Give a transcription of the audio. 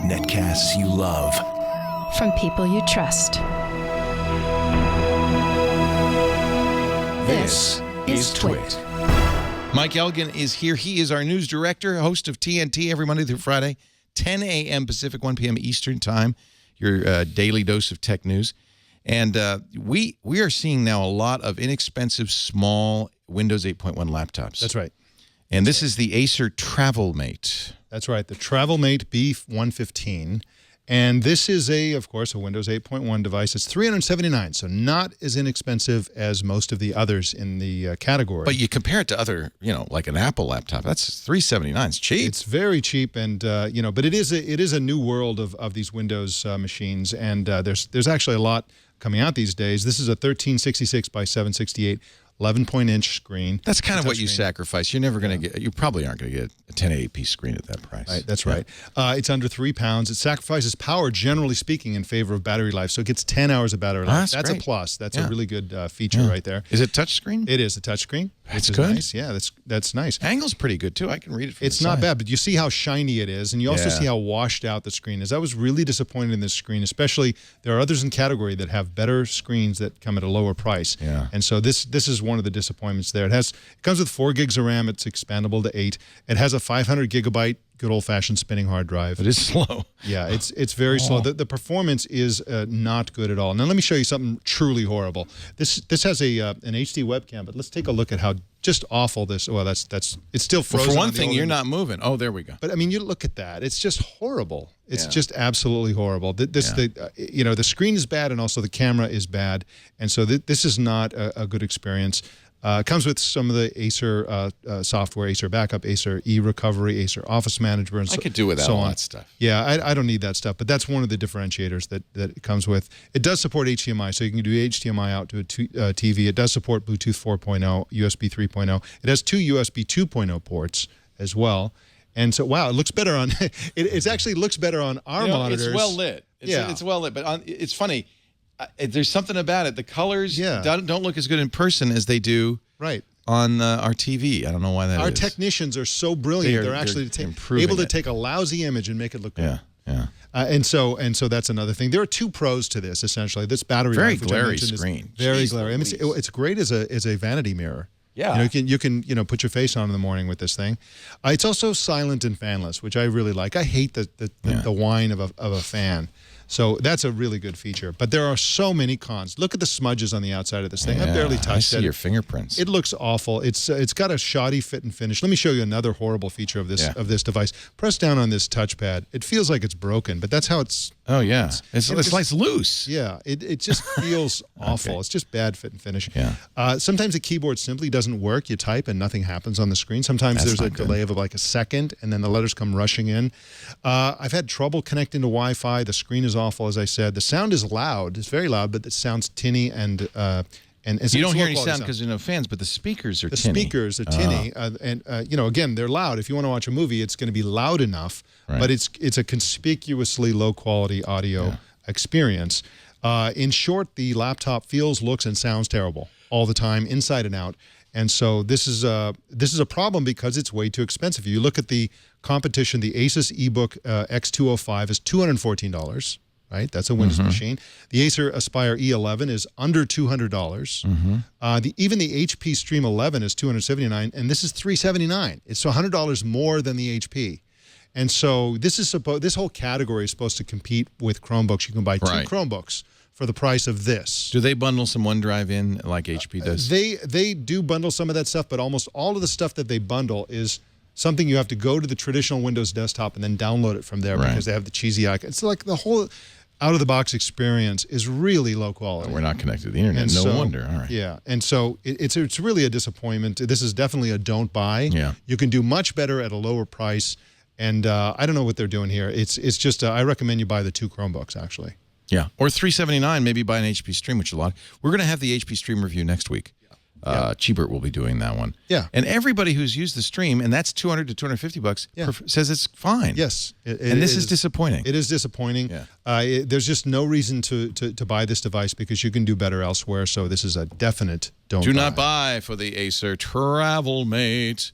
Netcasts you love. From people you trust. This is Twit. Mike Elgan is here. He is our news director, host of TNT every Monday through Friday, 10 a.m. Pacific, 1 p.m. Eastern Time, your daily dose of tech news. And we are seeing now a lot of inexpensive, small Windows 8.1 laptops. That's right. And this is the Acer TravelMate. That's right, the TravelMate B115. And this is, of course, a Windows 8.1 device. It's $379, so not as inexpensive as most of the others in the category. But you compare it to other, like an Apple laptop. That's $379. It's cheap. It's very cheap, and but it is a new world of these Windows machines, and there's actually a lot coming out these days. This is a 1366 by 768. 11-point-inch screen. That's kind of what you sacrifice. You're never going to get. You probably aren't going to get a 1080p screen at that price. Right, that's right. It's under 3 pounds. It sacrifices power, generally speaking, in favor of battery life. So it gets 10 hours of battery life. That's great. a plus. That's a really good feature right there. Is it touchscreen? It is a touchscreen. That's good. Nice. Yeah, that's nice. Angle's pretty good too. I can read it from It's the not side. bad, but you see how shiny it is, and you also see how washed out the screen is. I was really disappointed in this screen, especially there are others in category that have better screens that come at a lower price. Yeah. And so this is one of the disappointments there. It comes with 4 gigs of RAM. It's expandable to 8. It has a 500 gigabyte good old-fashioned spinning hard drive. It is slow. Yeah, it's very slow. The performance is not good at all. Now let me show you something truly horrible. This has an HD webcam, but let's take a look at how just awful this. Well, it's still frozen. Well, for one thing, you're not moving. Oh, there we go. But I mean, you look at that. It's just horrible. It's just absolutely horrible. The screen is bad, and also the camera is bad, and so this is not a good experience. It comes with some of the Acer software, Acer Backup, Acer eRecovery, Acer Office Management. I could do without all that stuff. Yeah, I don't need that stuff, but that's one of the differentiators that it comes with. It does support HDMI, so you can do HDMI out to a TV. It does support Bluetooth 4.0, USB 3.0. It has 2 USB 2.0 ports as well. And so, wow, it looks better on it actually looks better on our monitors. It's well lit. It's well lit, but it's funny. There's something about it. The colors don't look as good in person as they do on our TV. I don't know why that is. Our technicians are so brilliant. They're actually able to take a lousy image and make it look good. Yeah. And so that's another thing. There are 2 pros to this, essentially. This battery very life, which glary I mentioned, screen. Is very glary. I mean, it's great as a vanity mirror. Yeah. You can put your face on in the morning with this thing. It's also silent and fanless, which I really like. I hate the whine of a fan. So that's a really good feature. But there are so many cons. Look at the smudges on the outside of this thing. I barely touched it. I see your fingerprints. It looks awful. It's got a shoddy fit and finish. Let me show you another horrible feature of this device. Press down on this touchpad. It feels like it's broken, but that's how it's. Oh yeah, it's like loose. Yeah, it just feels awful. It's just bad fit and finish. Yeah. Sometimes the keyboard simply doesn't work. You type and nothing happens on the screen. Sometimes there's a delay of like a second, and then the letters come rushing in. I've had trouble connecting to Wi-Fi. The screen is awful, as I said. The sound is loud. It's very loud, but it sounds tinny and you don't hear any sound because fans, but the speakers are tinny. The speakers are tinny, and again, they're loud. If you want to watch a movie, it's going to be loud enough, but it's a conspicuously low quality audio experience. In short, the laptop feels, looks, and sounds terrible all the time, inside and out. And so this is a problem because it's way too expensive. You look at the competition. The Asus EBook X205 is $214. Right, that's a Windows machine. The Acer Aspire E11 is under $200. Even the HP Stream 11 is $279, and this is $379. It's $100 more than the HP, and so this whole category is supposed to compete with Chromebooks. You can buy 2 Chromebooks for the price of this. Do they bundle some OneDrive in like HP does? They do bundle some of that stuff, but almost all of the stuff that they bundle is something you have to go to the traditional Windows desktop and then download it from there because they have the cheesy icon. It's like the whole out-of-the-box experience is really low quality. We're not connected to the internet. And no wonder. All right. Yeah, and so it's really a disappointment. This is definitely a don't buy. Yeah. You can do much better at a lower price, and I don't know what they're doing here. It's just I recommend you buy the 2 Chromebooks actually. Yeah, or $379. Maybe buy an HP Stream, which is a lot. We're going to have the HP Stream review next week. Cheaper will be doing that one. Yeah. And everybody who's used the Stream, and that's $200 to $250, says it's fine. Yes. And this is disappointing. It is disappointing. Yeah. There's just no reason to buy this device because you can do better elsewhere. So this is a definite don't buy. Do not buy for the Acer TravelMate.